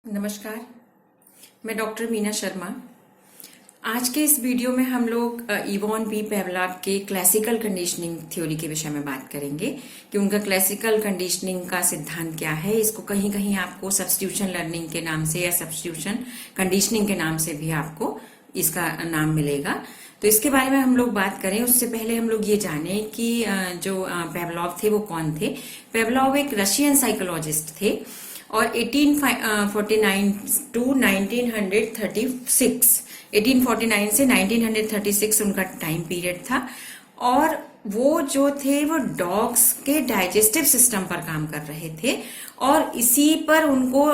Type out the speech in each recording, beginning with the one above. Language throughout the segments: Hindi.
नमस्कार, मैं डॉक्टर मीना शर्मा। आज के इस वीडियो में हम लोग इवॉन बी पेवलॉव के क्लासिकल कंडीशनिंग थ्योरी के विषय में बात करेंगे कि उनका क्लासिकल कंडीशनिंग का सिद्धांत क्या है। इसको कहीं कहीं आपको सब्स्टिट्यूशन लर्निंग के नाम से या सब्स्टिट्यूशन कंडीशनिंग के नाम से भी आपको इसका नाम मिलेगा। तो इसके बारे में हम लोग बात करें उससे पहले हम लोग ये जाने कि जो पेवलॉव थे वो कौन थे। पेवलॉव एक रशियन साइकोलॉजिस्ट थे और 1849 टू 1936 1849 से 1936 उनका टाइम पीरियड था। और वो जो थे वो डॉग्स के डाइजेस्टिव सिस्टम पर काम कर रहे थे और इसी पर उनको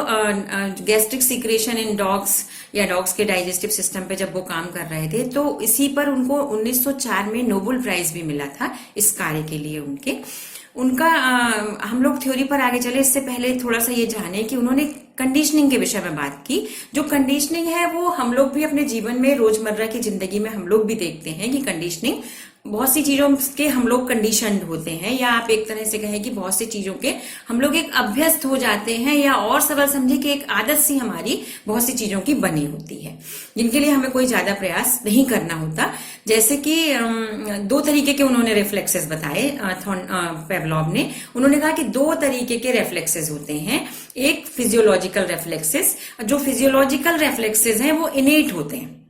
गैस्ट्रिक सिक्रेशन इन डॉग्स या डॉग्स के डाइजेस्टिव सिस्टम पे जब वो काम कर रहे थे तो इसी पर उनको 1904 में नोबेल प्राइज भी मिला था इस कार्य के लिए। उनका हम लोग थ्योरी पर आगे चले इससे पहले थोड़ा सा ये जाने कि उन्होंने कंडीशनिंग के विषय में बात की। जो कंडीशनिंग है वो हम लोग भी अपने जीवन में रोजमर्रा की जिंदगी में हम लोग भी देखते हैं कि कंडीशनिंग बहुत सी चीजों के हम लोग कंडीशनड होते हैं, या आप एक तरह से कहें कि बहुत सी चीजों के हम लोग एक अभ्यस्त हो जाते हैं, या और सरल समझे कि एक आदत सी हमारी बहुत सी चीजों की बनी होती है जिनके लिए हमें कोई ज्यादा प्रयास नहीं करना होता। जैसे कि दो तरीके के उन्होंने रिफ्लेक्सेस बताए पेवलॉव ने। उन्होंने कहा कि दो तरीके के रिफ्लेक्सेस होते हैं। एक फिजियोलॉजिकल रिफ्लेक्सेस, जो फिजियोलॉजिकल रिफ्लेक्सेस हैं वो इनेट होते हैं,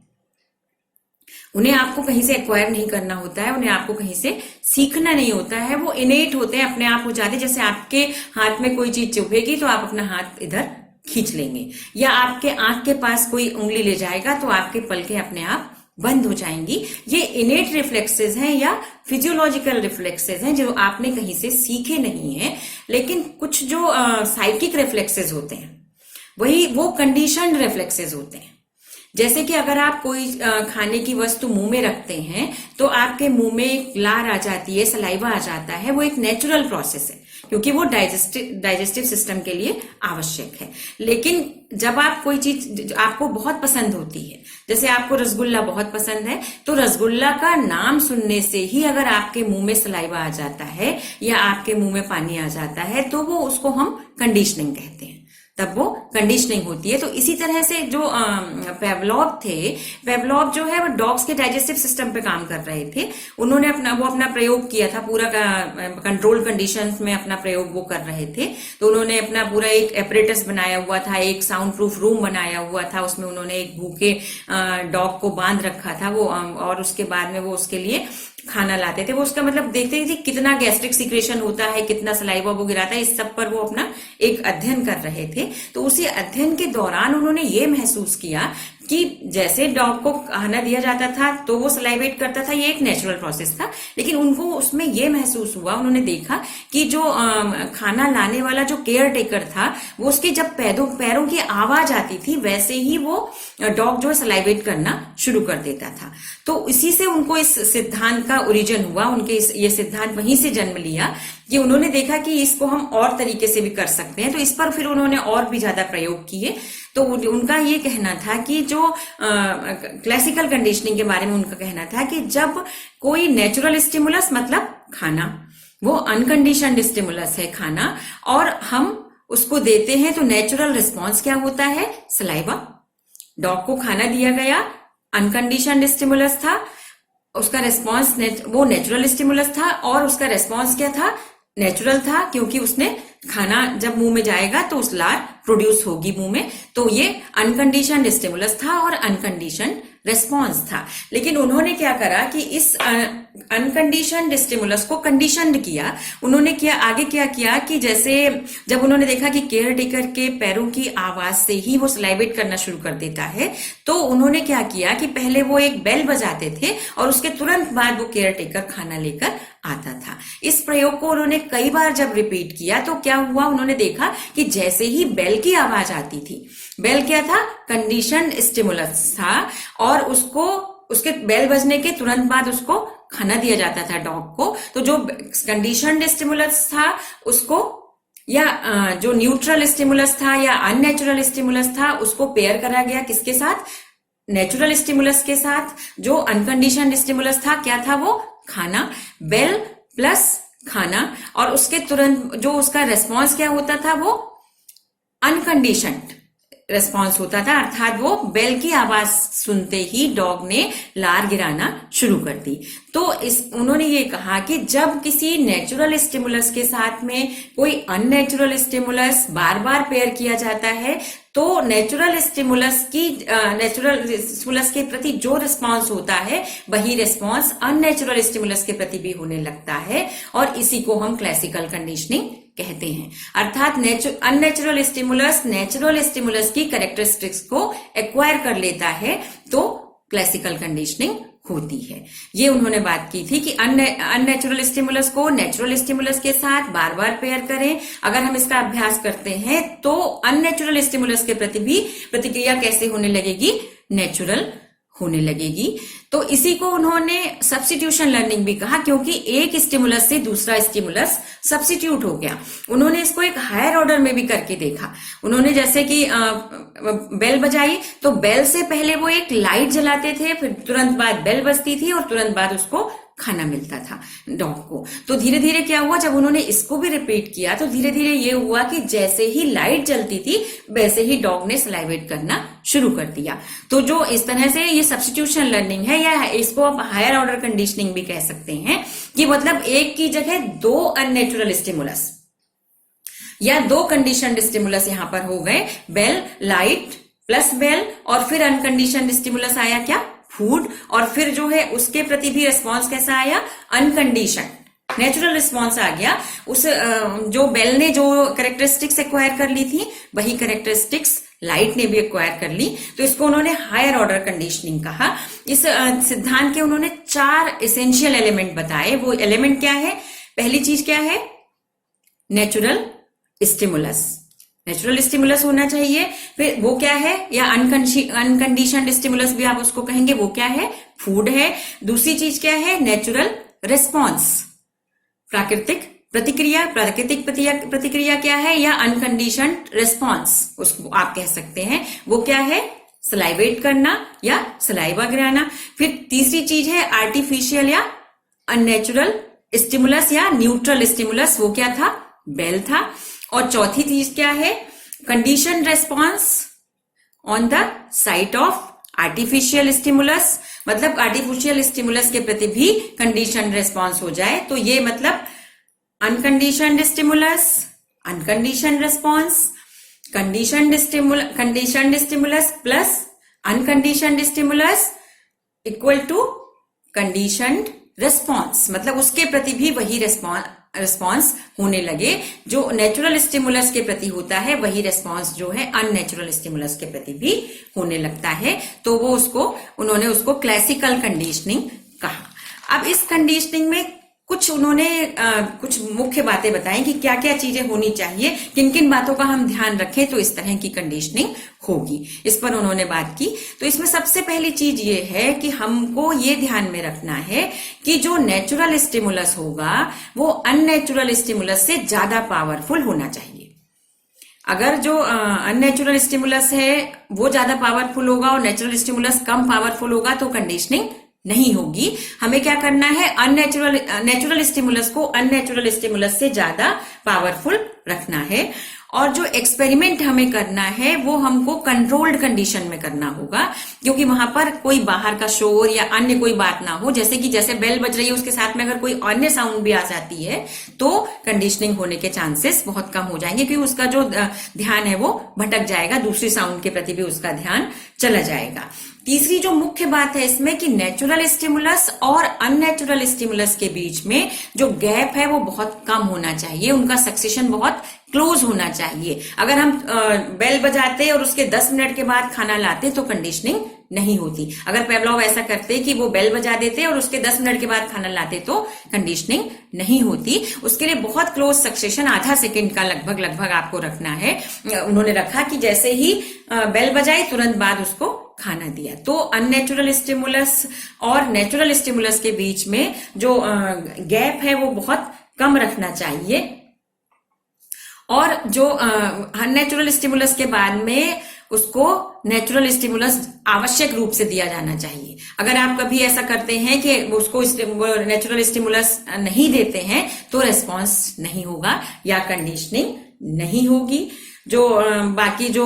उन्हें आपको कहीं से एक्वायर नहीं करना होता है, उन्हें आपको कहीं से सीखना नहीं होता है, वो इनेट होते हैं, अपने आप हो जाते हैं। जैसे आपके हाथ में कोई चीज चुभेगी तो आप अपना हाथ इधर खींच लेंगे, या आपके आंख के पास कोई उंगली ले जाएगा तो आपके पलकें अपने आप बंद हो जाएंगी। ये इनेट रिफ्लेक्सेस हैं या फिजियोलॉजिकल रिफ्लेक्सेस हैं जो आपने कहीं से सीखे नहीं है। लेकिन कुछ जो साइकिक रिफ्लेक्सेस होते हैं वो कंडीशनड रिफ्लेक्सेस होते हैं। जैसे कि अगर आप कोई खाने की वस्तु मुंह में रखते हैं तो आपके मुंह में एक लार आ जाती है, सलाइवा आ जाता है, वो एक नेचुरल प्रोसेस है क्योंकि वो डाइजेस्टिव सिस्टम के लिए आवश्यक है। लेकिन जब आप कोई चीज आपको बहुत पसंद होती है, जैसे आपको रसगुल्ला बहुत पसंद है, तो रसगुल्ला का नाम सुनने से ही अगर आपके मुंह में सलाइवा आ जाता है या आपके मुंह में पानी आ जाता है तो वो उसको हम कंडीशनिंग कहते हैं, तब वो कंडीशनिंग होती है। तो इसी तरह से जो पेवलॉव जो है वो डॉग्स के डाइजेस्टिव सिस्टम पे काम कर रहे थे। उन्होंने अपना प्रयोग किया था, पूरा कंट्रोल कंडीशंस में अपना प्रयोग वो कर रहे थे। तो उन्होंने अपना पूरा एक एपरेटस बनाया हुआ था, एक साउंड प्रूफ रूम बनाया हुआ था, उसमें उन्होंने एक भूखे डॉग को बांध रखा था वो, और उसके बाद में वो उसके लिए खाना लाते थे। वो उसका मतलब देखते थे कितना गैस्ट्रिक सिक्रेशन होता है, कितना सलाइवा वो गिराता है, इस सब पर वो अपना एक अध्ययन कर रहे थे। तो उसी अध्ययन के दौरान उन्होंने ये महसूस किया कि जैसे डॉग को खाना दिया जाता था तो वो सलाइवेट करता था, ये एक नेचुरल प्रोसेस था। लेकिन उनको उसमें ये महसूस हुआ, उन्होंने देखा कि जो खाना लाने वाला जो केयर टेकर था वो उसके जब पैरों की आवाज आती थी वैसे ही वो डॉग जो है सलाइवेट करना शुरू कर देता था। तो इसी से उनको इस सिद्धांत का ओरिजिन हुआ, उनके ये सिद्धांत वहीं से जन्म लिया कि उन्होंने देखा कि इसको हम और तरीके से भी कर सकते हैं। तो इस पर फिर उन्होंने और भी ज्यादा प्रयोग किए। तो उनका ये कहना था कि जो क्लासिकल कंडीशनिंग के बारे में उनका कहना था कि जब कोई नेचुरल स्टिमुलस मतलब खाना, वो अनकंडीशनड स्टिमुलस है खाना, और हम उसको देते हैं तो नेचुरल रिस्पॉन्स क्या होता है, सलाइवा। डॉग को खाना दिया गया, अनकंडीशनड स्टिमुलस था, उसका रिस्पॉन्स वो नेचुरल स्टिमुलस था, और उसका रिस्पॉन्स क्या था, नेचुरल था, क्योंकि उसने खाना जब मुंह में जाएगा तो उस लार प्रोड्यूस होगी मुंह में। तो ये अनकंडीशनड स्टिमुलस था और अनकंडीशनड रिस्पॉन्स था। लेकिन उन्होंने क्या करा कि इस अनकंडीशनड स्टिमुलस को कंडीशनड किया। उन्होंने आगे क्या किया कि जैसे जब उन्होंने देखा कि केयर टेकर के पैरों की आवाज से ही वो सलाइवेट करना शुरू कर देता है, तो उन्होंने क्या किया कि पहले वो एक बेल बजाते थे और उसके तुरंत बाद वो केयर टेकर खाना लेकर आता था। इस प्रयोग को उन्होंने कई बार जब रिपीट किया तो क्या हुआ, उन्होंने देखा कि जैसे ही बेल की आवाज आती थी, बेल क्या था, कंडीशनड स्टिमुलस था, और उसके बेल बजने के तुरंत बाद उसको खाना दिया जाता था डॉग को। तो जो कंडीशनड स्टिमुलस था उसको, या जो न्यूट्रल स्टिमुलस था या अननेचुरल स्टिमुलस था, उसको पेयर करा गया किसके साथ, नेचुरल स्टिमुलस के साथ। जो अनकंडीशनड स्टिमुलस था क्या था, वो खाना, बेल प्लस खाना, और उसके तुरंत जो उसका रेस्पॉन्स क्या होता था, वो अनकंडीशनड रेस्पॉन्स होता था, अर्थात वो बेल की आवाज सुनते ही डॉग ने लार गिराना शुरू कर दी। तो उन्होंने ये कहा कि जब किसी नेचुरल स्टिमुलस के साथ में कोई अननेचुरल स्टिमुलस बार बार पेयर किया जाता है तो नेचुरल स्टिमुलस के प्रति जो रिस्पॉन्स होता है वही रिस्पॉन्स अननेचुरल स्टिमुलस के प्रति भी होने लगता है, और इसी को हम क्लासिकल कंडीशनिंग कहते हैं। अर्थात अननेचुरल स्टिमुलस नेचुरल स्टिमुलस की कैरेक्टरिस्टिक्स को एक्वायर कर लेता है तो क्लासिकल कंडीशनिंग होती है। ये उन्होंने बात की थी कि अननेचुरल स्टिमुलस को नेचुरल स्टिमुलस के साथ बार बार पेयर करें। अगर हम इसका अभ्यास करते हैं तो अननेचुरल स्टिमुलस के प्रति भी प्रतिक्रिया कैसे होने लगेगी, नेचुरल होने लगेगी। तो इसी को उन्होंने सब्स्टिट्यूशन लर्निंग भी कहा, क्योंकि एक स्टिमुलस से दूसरा स्टिमुलस सब्स्टिट्यूट हो गया। उन्होंने इसको एक हायर ऑर्डर में भी करके देखा। उन्होंने जैसे कि बेल बजाई तो बेल से पहले वो एक लाइट जलाते थे, फिर तुरंत बाद बेल बजती थी और तुरंत बाद उसको खाना मिलता था डॉग को। तो धीरे धीरे क्या हुआ, जब उन्होंने इसको भी रिपीट किया तो धीरे धीरे ये हुआ कि जैसे ही लाइट जलती थी वैसे ही डॉग ने सलाइवेट करना शुरू कर दिया। तो जो इस तरह से ये सब्स्टिट्यूशन लर्निंग है, या इसको आप हायर ऑर्डर कंडीशनिंग भी कह सकते हैं, कि मतलब एक की जगह दो अननेचुरल स्टिमुलस या दो कंडीशनड स्टिमुलस यहां पर हो गए, बेल, लाइट प्लस बेल, और फिर अनकंडीशनड स्टिमुलस आया क्या, फूड, और फिर जो है उसके प्रति भी रिस्पॉन्स कैसा आया, अनकंडीशन नेचुरल रिस्पॉन्स आ गया। उस जो बेल ने जो कैरेक्टरिस्टिक्स एक्वायर कर ली थी वही कैरेक्टरिस्टिक्स लाइट ने भी एक्वायर कर ली। तो इसको उन्होंने हायर ऑर्डर कंडीशनिंग कहा। इस सिद्धांत के उन्होंने 4 एसेंशियल एलिमेंट बताए। वो एलिमेंट क्या है, पहली चीज क्या है, नेचुरल स्टिमुलस, नेचुरल स्टिमुलस होना चाहिए। फिर वो क्या है, या अनकंडीशनड स्टिमुलस भी आप उसको कहेंगे, वो क्या है, फूड है। दूसरी चीज क्या है, नेचुरल रिस्पॉन्स, प्राकृतिक प्रतिक्रिया। प्राकृतिक प्रतिक्रिया क्या है, या अनकंडीशनड रिस्पॉन्स उसको आप कह सकते हैं, वो क्या है, सलाइवेट करना या सलाइवा गिराना। फिर तीसरी चीज है आर्टिफिशियल या अननेचुरल स्टिमुलस या न्यूट्रल स्टिमुलस, वो क्या था, बेल था। और चौथी चीज क्या है, condition response on the site of artificial stimulus, मतलब आर्टिफिशियल स्टिमुलस के प्रति भी कंडीशन रेस्पॉन्स हो जाए। तो ये मतलब unconditioned stimulus, unconditioned response, conditioned stimulus plus unconditioned stimulus equal to conditioned response, मतलब उसके प्रति भी वही रिस्पॉन्स होने लगे। जो नेचुरल स्टिमुलस के प्रति होता है वही रिस्पॉन्स जो है अननेचुरल स्टिमुलस के प्रति भी होने लगता है। तो वो उन्होंने उसको क्लासिकल कंडीशनिंग कहा। अब इस कंडीशनिंग में कुछ उन्होंने कुछ मुख्य बातें बताई कि क्या क्या चीजें होनी चाहिए, किन किन बातों का हम ध्यान रखें तो इस तरह की कंडीशनिंग होगी, इस पर उन्होंने बात की। तो इसमें सबसे पहली चीज ये है कि हमको ये ध्यान में रखना है कि जो नेचुरल स्टिमुलस होगा वो अननेचुरल स्टिमुलस से ज्यादा पावरफुल होना चाहिए। अगर जो अननेचुरल स्टिमुलस है वो ज्यादा पावरफुल होगा और नेचुरल स्टिमुलस कम पावरफुल होगा तो कंडीशनिंग नहीं होगी। हमें क्या करना है, नेचुरल स्टिमुलस को अननेचुरल स्टिमुलस से ज्यादा पावरफुल रखना है। और जो एक्सपेरिमेंट हमें करना है वो हमको कंट्रोल्ड कंडीशन में करना होगा, क्योंकि वहां पर कोई बाहर का शोर या अन्य कोई बात ना हो। जैसे बेल बज रही है उसके साथ में अगर कोई अन्य साउंड भी आ जाती है तो कंडीशनिंग होने के चांसेस बहुत कम हो जाएंगे, क्योंकि उसका जो ध्यान है वो भटक जाएगा, दूसरी साउंड के प्रति भी उसका ध्यान चला जाएगा। तीसरी जो मुख्य बात है इसमें कि नेचुरल स्टिमुलस और अननेचुरल स्टिमुलस के बीच में जो गैप है वो बहुत कम होना चाहिए, उनका सक्सेशन बहुत क्लोज होना चाहिए। अगर हम बेल बजाते और उसके 10 मिनट के बाद खाना लाते तो कंडीशनिंग नहीं होती। अगर पेवलोव ऐसा करते कि वो बेल बजा देते और उसके 10 मिनट के बाद खाना लाते तो कंडीशनिंग नहीं होती। उसके लिए बहुत क्लोज सक्सेशन आधा सेकंड का लगभग आपको रखना है। उन्होंने रखा कि जैसे ही बेल बजाई तुरंत बाद उसको खाना दिया। तो अननेचुरल स्टिमुलस और नेचुरल स्टिमुलस के बीच में जो गैप है वो बहुत कम रखना चाहिए। और जो अननेचुरल स्टिमुलस के बाद में उसको नेचुरल स्टिमुलस आवश्यक रूप से दिया जाना चाहिए। अगर आप कभी ऐसा करते हैं कि उसको नेचुरल स्टिमुलस नहीं देते हैं तो रेस्पॉन्स नहीं होगा या कंडीशनिंग नहीं होगी। जो बाकी जो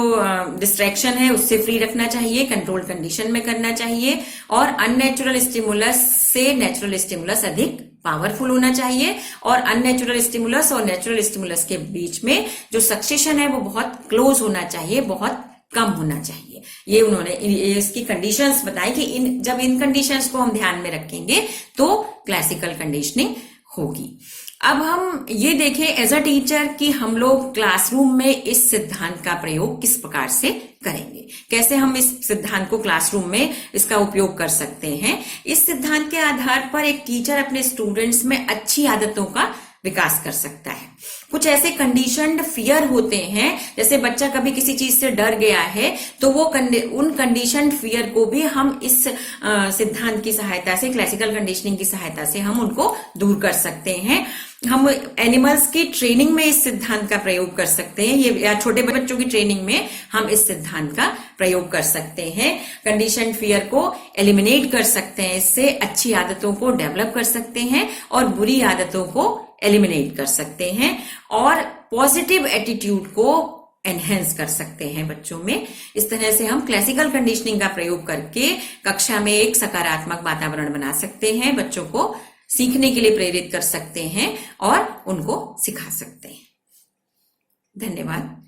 डिस्ट्रैक्शन है उससे फ्री रखना चाहिए, कंट्रोल कंडीशन में करना चाहिए, और अननेचुरल स्टिमुलस से नेचुरल स्टिमुलस अधिक पावरफुल होना चाहिए, और अननेचुरल स्टिमुलस और नेचुरल स्टिमुलस के बीच में जो सक्सेशन है वो बहुत क्लोज होना चाहिए, बहुत कम होना चाहिए। ये उन्होंने इसकी कंडीशंस बताई कि जब इन कंडीशंस को हम ध्यान में रखेंगे तो क्लासिकल कंडीशनिंग होगी। अब हम ये देखें एज अ टीचर कि हम लोग क्लासरूम में इस सिद्धांत का प्रयोग किस प्रकार से करेंगे, कैसे हम इस सिद्धांत को क्लासरूम में इसका उपयोग कर सकते हैं। इस सिद्धांत के आधार पर एक टीचर अपने स्टूडेंट्स में अच्छी आदतों का विकास कर सकता है। कुछ ऐसे कंडीशनड फियर होते हैं, जैसे बच्चा कभी किसी चीज से डर गया है तो वो उन कंडीशनड फियर को भी हम इस सिद्धांत की सहायता से, क्लासिकल कंडीशनिंग की सहायता से हम उनको दूर कर सकते हैं। हम एनिमल्स की ट्रेनिंग में इस सिद्धांत का प्रयोग कर सकते हैं, ये या छोटे बच्चों की ट्रेनिंग में हम इस सिद्धांत का प्रयोग कर सकते हैं। कंडीशन फियर को एलिमिनेट कर सकते हैं, इससे अच्छी आदतों को डेवलप कर सकते हैं और बुरी आदतों को एलिमिनेट कर सकते हैं, और पॉजिटिव एटीट्यूड को एनहेंस कर सकते हैं बच्चों में। इस तरह से हम क्लासिकल कंडीशनिंग का प्रयोग करके कक्षा में एक सकारात्मक वातावरण बना सकते हैं, बच्चों को सीखने के लिए प्रेरित कर सकते हैं और उनको सिखा सकते हैं। धन्यवाद।